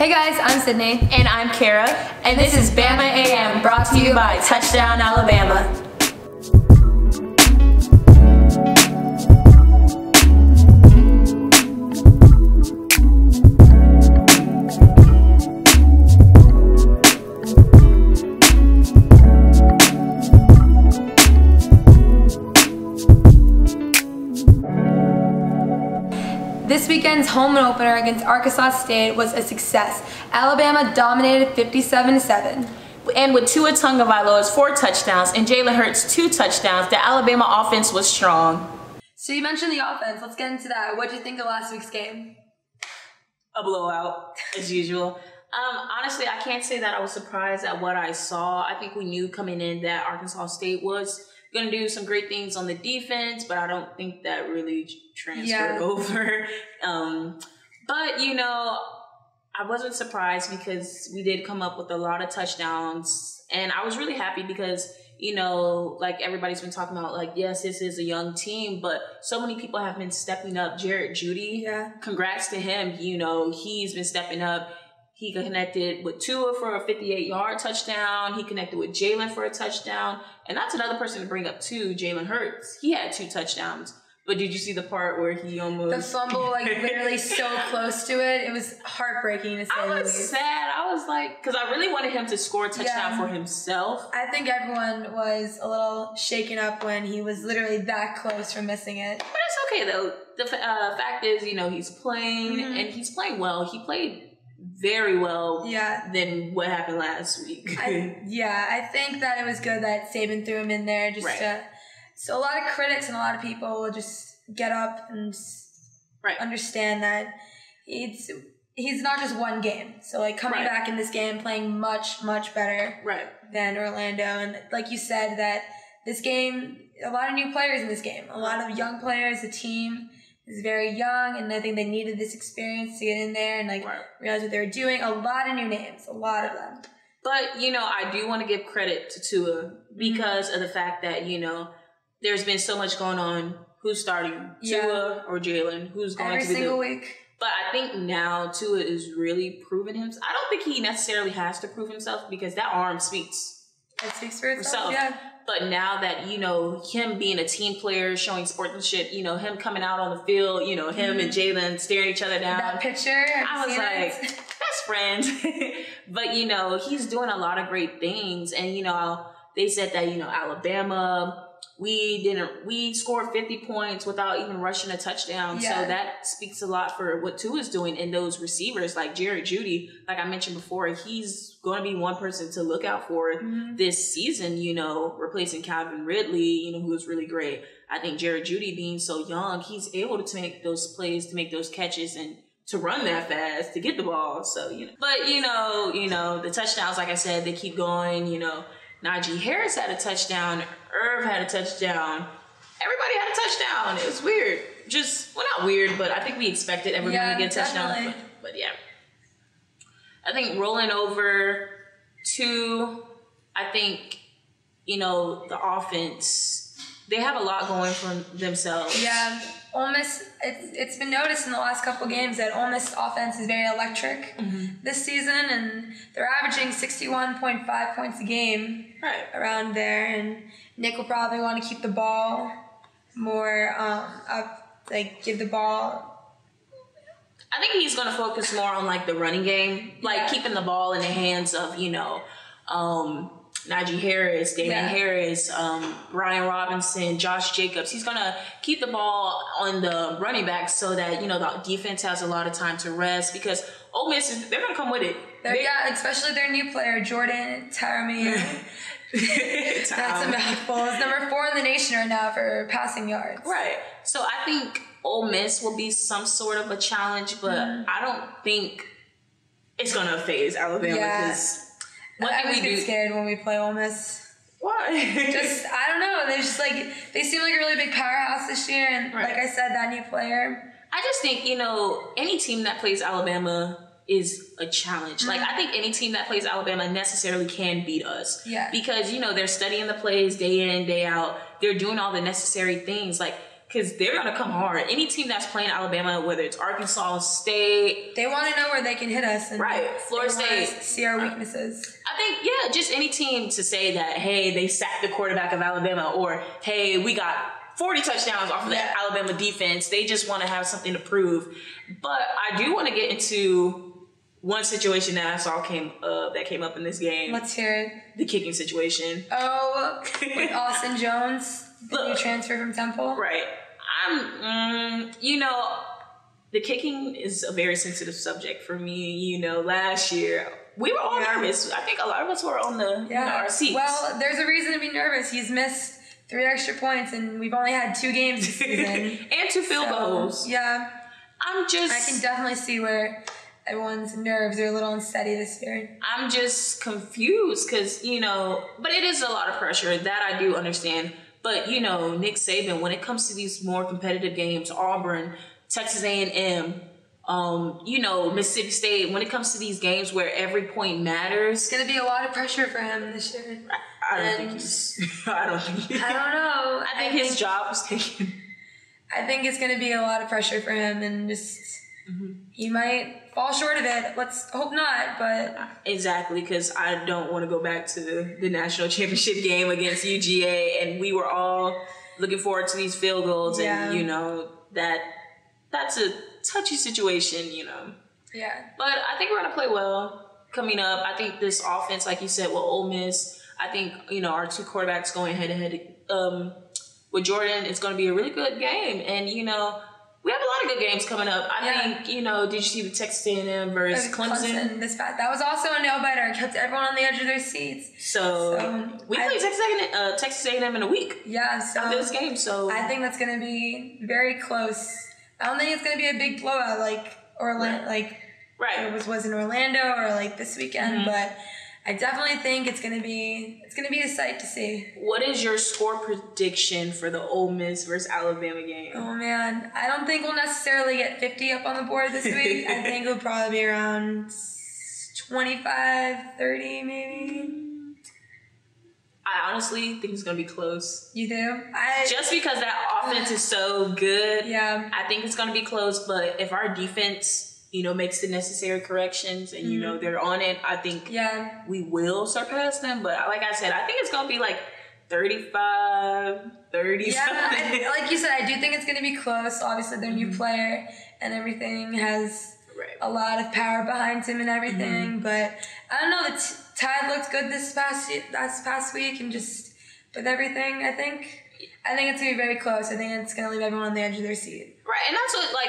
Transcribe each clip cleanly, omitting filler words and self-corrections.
Hey guys, I'm Sydney. And I'm Kara. And this is Bama AM, brought to you by Touchdown Alabama. This weekend's home opener against Arkansas State was a success. Alabama dominated 57-7. And with Tua Tagovailoa's 4 touchdowns and Jalen Hurts' 2 touchdowns, the Alabama offense was strong. So you mentioned the offense. Let's get into that. What did you think of last week's game? A blowout, as usual. Honestly, I can't say that I was surprised at what I saw. I think we knew coming in that Arkansas State was going to do some great things on the defense, but I don't think that really transferred over. But, you know, I wasn't surprised because we did come up with a lot of touchdowns. And I was really happy because, you know, like everybody's been talking about, like, yes, this is a young team, but so many people have been stepping up. Jared Jeudy, congrats to him. You know, he's been stepping up. He connected with Tua for a 58-yard touchdown. He connected with Jalen for a touchdown. And that's another person to bring up too, Jalen Hurts. He had 2 touchdowns. But did you see the part where he almost... The fumble, like, literally so close to it. It was heartbreaking to say the least. I was sad. I was like... Because I really wanted him to score a touchdown for himself. I think everyone was a little shaken up when he was literally that close from missing it. But it's okay, though. The fact is, you know, he's playing, and he's playing well. He played very well than what happened last week. I think that it was good that Saban threw him in there just to... So a lot of critics and a lot of people will just get up and understand that he's not just one game. So, like, coming back in this game, playing much, much better than Orlando. And like you said, that this game, a lot of new players in this game. A lot of young players. The team is very young, and I think they needed this experience to get in there and, like, realize what they were doing. A lot of new names. A lot of them. But, you know, I do want to give credit to Tua because of the fact that, you know, there's been so much going on. Who's starting? Tua or Jalen? Who's going every to be single week? But I think now Tua is really proving himself. I don't think he necessarily has to prove himself because that arm speaks. It speaks for itself. Yeah. But now that, you know, him being a team player, showing sportsmanship, you know, him coming out on the field, you know, him and Jalen staring each other down. That picture. I was like, best friends. But, you know, he's doing a lot of great things. And, you know, they said that, you know, Alabama... We scored 50 points without even rushing a touchdown. So that speaks a lot for what Tua is doing. And those receivers like Jared Jeudy, like I mentioned before, he's going to be one person to look out for this season, you know, replacing Calvin Ridley, you know, who was really great. I think Jared Jeudy being so young, he's able to make those plays, to make those catches and to run that fast, to get the ball. So, you know, but you know, the touchdowns, like I said, they keep going, you know. Najee Harris had a touchdown. Irv had a touchdown. Everybody had a touchdown. It was weird. Just, well, not weird, but I think we expected everyone to get a touchdown. But yeah. I think rolling over to, I think, you know, the offense, they have a lot going for themselves. Yeah. Ole Miss, it's been noticed in the last couple of games that Ole Miss offense is very electric this season, and they're averaging 61.5 points a game around there. And Nick will probably want to keep the ball more up, like give the ball. I think he's going to focus more on like the running game, like keeping the ball in the hands of, you know, Najee Harris, Damian Harris, Ryan Robinson, Josh Jacobs. He's going to keep the ball on the running backs so that, you know, the defense has a lot of time to rest because Ole Miss, they're going to come with it. Especially their new player, Jordan Taramir. That's a mouthful. It's number 4 in the nation right now for passing yards. Right. So I think Ole Miss will be some sort of a challenge, but I don't think it's going to phase Alabama because... I always get scared when we play Ole Miss. Why? I don't know. They're just like, they seem like a really big powerhouse this year. And like I said, that new player. I just think, you know, any team that plays Alabama is a challenge. Like, I think any team that plays Alabama necessarily can beat us. Yeah. Because, you know, they're studying the plays day in, day out. They're doing all the necessary things. Like, because they're going to come hard. Any team that's playing Alabama, whether it's Arkansas State. They want to know where they can hit us. And Florida State. See our weaknesses. I think, just any team to say that, hey, they sacked the quarterback of Alabama, or, hey, we got 40 touchdowns off of the Alabama defense. They just want to have something to prove. But I do want to get into one situation that I saw came up in this game. Let's hear it. The kicking situation. Oh, with Austin Jones, the new transfer from Temple. Right. The kicking is a very sensitive subject for me. Last year we were all nervous. I think a lot of us were on our seats. Well, there's a reason to be nervous. He's missed 3 extra points, and we've only had 2 games this season. And 2 field goals. Yeah. I can definitely see where everyone's nerves are a little unsteady this year. I'm just confused because, but it is a lot of pressure. That I do understand. But, Nick Saban, when it comes to these more competitive games, Auburn, Texas A&M, Mississippi State, when it comes to these games where every point matters. It's going to be a lot of pressure for him this year. I don't think I don't know. I think his job was taken. I think it's going to be a lot of pressure for him, and just he might fall short of it. Let's hope not, but... Exactly, because I don't want to go back to the national championship game against UGA, and we were all looking forward to these field goals, and, that's a touchy situation, Yeah. But I think we're going to play well coming up. I think this offense, like you said, with Ole Miss... I think, our 2 quarterbacks going head-to-head with Jordan, it's going to be a really good game. And, we have a lot of good games coming up. I think, did you see the Texas A&M versus Clemson? That was also a nail-biter. It kept everyone on the edge of their seats. So we play Texas A&M in a week. Yeah. So after this game. So I think that's going to be very close. I don't think it's going to be a big blowout like Orlando, it was in Orlando or this weekend, but... I definitely think it's gonna be a sight to see. What is your score prediction for the Ole Miss versus Alabama game? Oh man, I don't think we'll necessarily get 50 up on the board this week. I think it'll probably be around 25, 30 maybe. I honestly think it's gonna be close. You do? Just because that offense is so good. Yeah. I think it's gonna be close, but if our defense makes the necessary corrections and, they're on it, I think we will surpass them. But like I said, I think it's going to be 35, 30 something. Like you said, I do think it's going to be close. Obviously, their new player and everything has a lot of power behind him and everything. But I don't know, the Tide looked good this past week, and just with everything, I think it's going to be very close. I think it's going to leave everyone on the edge of their seat. Right, and that's what,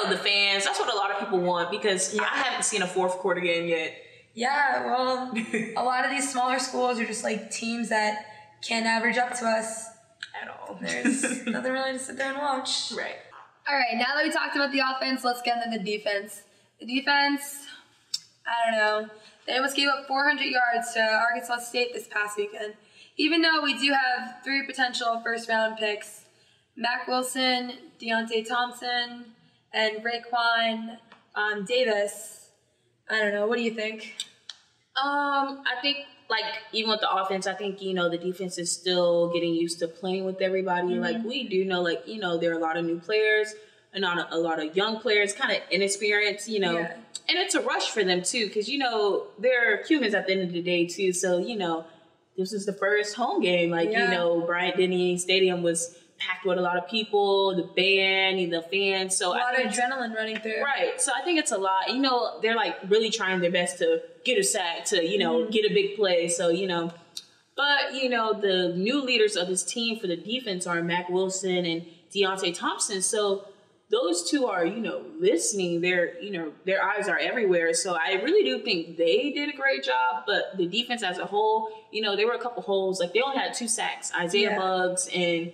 the fans, that's what a lot of people want, because I haven't seen a 4th quarter game yet. Yeah, well, a lot of these smaller schools are just teams that can't average up to us at all. There's nothing really to sit there and watch. Right. All right, now that we talked about the offense, let's get into the defense. The defense, I don't know. They almost gave up 400 yards to Arkansas State this past weekend. Even though we do have 3 potential first-round picks, Mac Wilson, Deontay Thompson, and Raekwon Davis. I don't know. What do you think? I think, even with the offense, I think, the defense is still getting used to playing with everybody. We do know, there are a lot of new players and not a lot of young players, kind of inexperienced, And it's a rush for them, too, because, they're humans at the end of the day, too. So, this is the first home game. Bryant-Denny Stadium was packed with a lot of people, the band, the fans. So a lot of adrenaline running through. Right. So I think it's a lot. They're really trying their best to get a sack, to, get a big play. So, but, the new leaders of this team for the defense are Mac Wilson and Deontay Thompson. So those 2 are, listening. Their eyes are everywhere. So I really do think they did a great job. But the defense as a whole, there were a couple holes. They only had 2 sacks. Isaiah Buggs and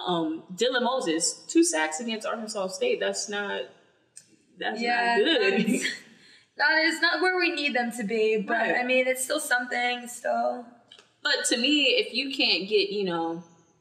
Dylan Moses, 2 sacks against Arkansas State. That's not good. That is not where we need them to be, but I mean, it's still something. But to me, if you can't get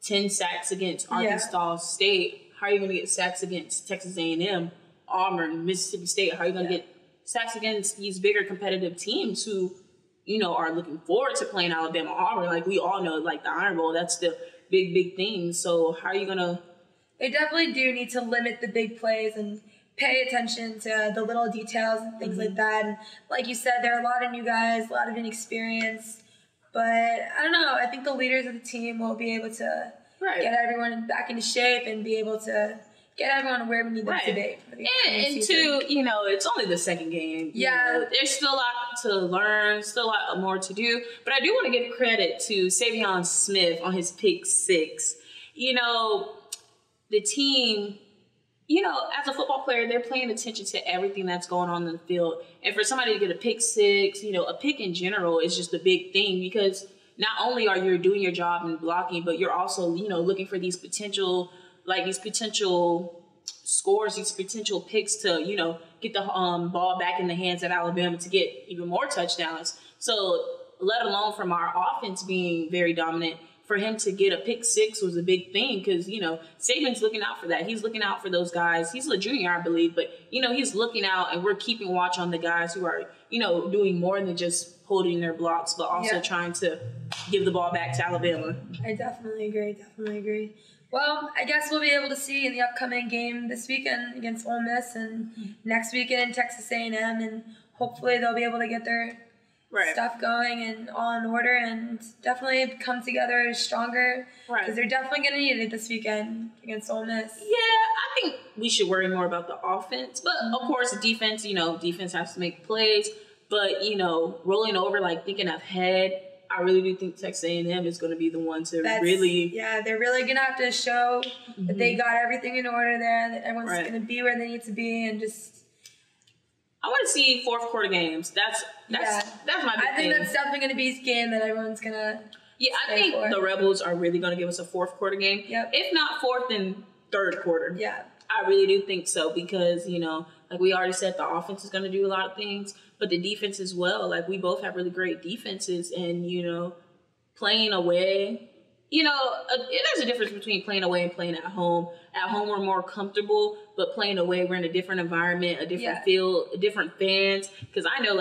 10 sacks against Arkansas State, how are you going to get sacks against Texas A&M, Auburn, Mississippi State? How are you going to get sacks against these bigger competitive teams who are looking forward to playing Alabama, Auburn? We all know, the Iron Bowl, that's the big thing. So how are you gonna they definitely do need to limit the big plays and pay attention to the little details and things like that. And like you said, there are a lot of new guys, a lot of inexperience. But I don't know. I think the leaders of the team will be able to get everyone back into shape and be able to get everyone where we need them to be. And two, it's only the second game. Yeah. There's still a lot to learn, still a lot more to do. But I do want to give credit to Savion Smith on his pick 6. The team, as a football player, they're paying attention to everything that's going on in the field. And for somebody to get a pick 6, a pick in general is just a big thing, because not only are you doing your job in blocking, but you're also, looking for these potential scores, these potential picks to, get the ball back in the hands of Alabama to get even more touchdowns. So let alone from our offense being very dominant, for him to get a pick 6 was a big thing, because, Saban's looking out for that. He's looking out for those guys. He's a junior, I believe, but, he's looking out, and we're keeping watch on the guys who are, doing more than just holding their blocks, but also trying to give the ball back to Alabama. I definitely agree. Well, I guess we'll be able to see in the upcoming game this weekend against Ole Miss and next weekend in Texas A&M, and hopefully they'll be able to get their stuff going and all in order and definitely come together stronger, because they're definitely going to need it this weekend against Ole Miss. Yeah, I think we should worry more about the offense, but of course defense, defense has to make plays, but rolling over, thinking ahead, I really do think Texas A&M is going to be the one to really... Yeah, they're really going to have to show that they got everything in order there, that everyone's going to be where they need to be, and just... I want to see fourth quarter games. That's my big I think that's definitely going to be a game that everyone's going to... Yeah, I think the Rebels are really going to give us a fourth quarter game. Yep. If not fourth, then third quarter. Yeah. I really do think so, because, like we already said, the offense is going to do a lot of things, but the defense as well. We both have really great defenses, and, playing away, there's a difference between playing away and playing at home. At home, we're more comfortable, but playing away, we're in a different environment, a different field, different fans. Because I know,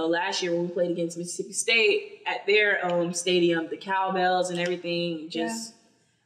last year when we played against Mississippi State at their stadium, the cowbells and everything, just...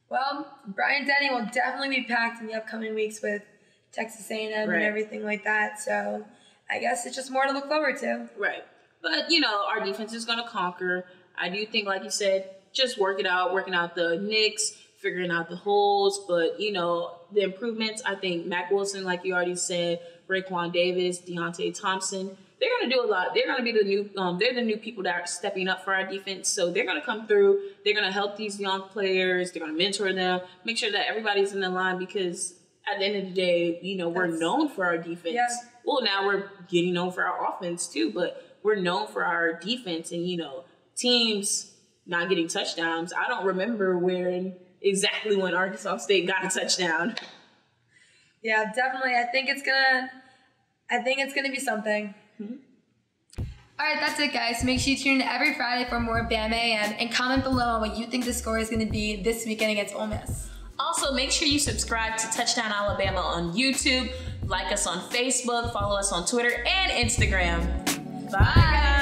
Well, Bryant-Denny will definitely be packed in the upcoming weeks with Texas A&M and everything like that. So I guess it's just more to look forward to. Right. But, our defense is going to conquer. I do think, like you said, just working out the nicks, figuring out the holes. But, the improvements, I think Mac Wilson, like you already said, Raekwon Davis, Deontay Thompson, they're going to do a lot. They're going to be the new, they're the new people that are stepping up for our defense. So they're going to come through. They're going to help these young players. They're going to mentor them, make sure that everybody's in the line, because at the end of the day, we're known for our defense. Yeah. Well, now we're getting known for our offense too, but we're known for our defense, and, teams not getting touchdowns. I don't remember exactly when Arkansas State got a touchdown. Yeah, definitely. I think it's gonna be something. All right, that's it, guys. Make sure you tune in every Friday for more Bama AM, and comment below on what you think the score is going to be this weekend against Ole Miss. Also, make sure you subscribe to Touchdown Alabama on YouTube, like us on Facebook, follow us on Twitter and Instagram. Bye.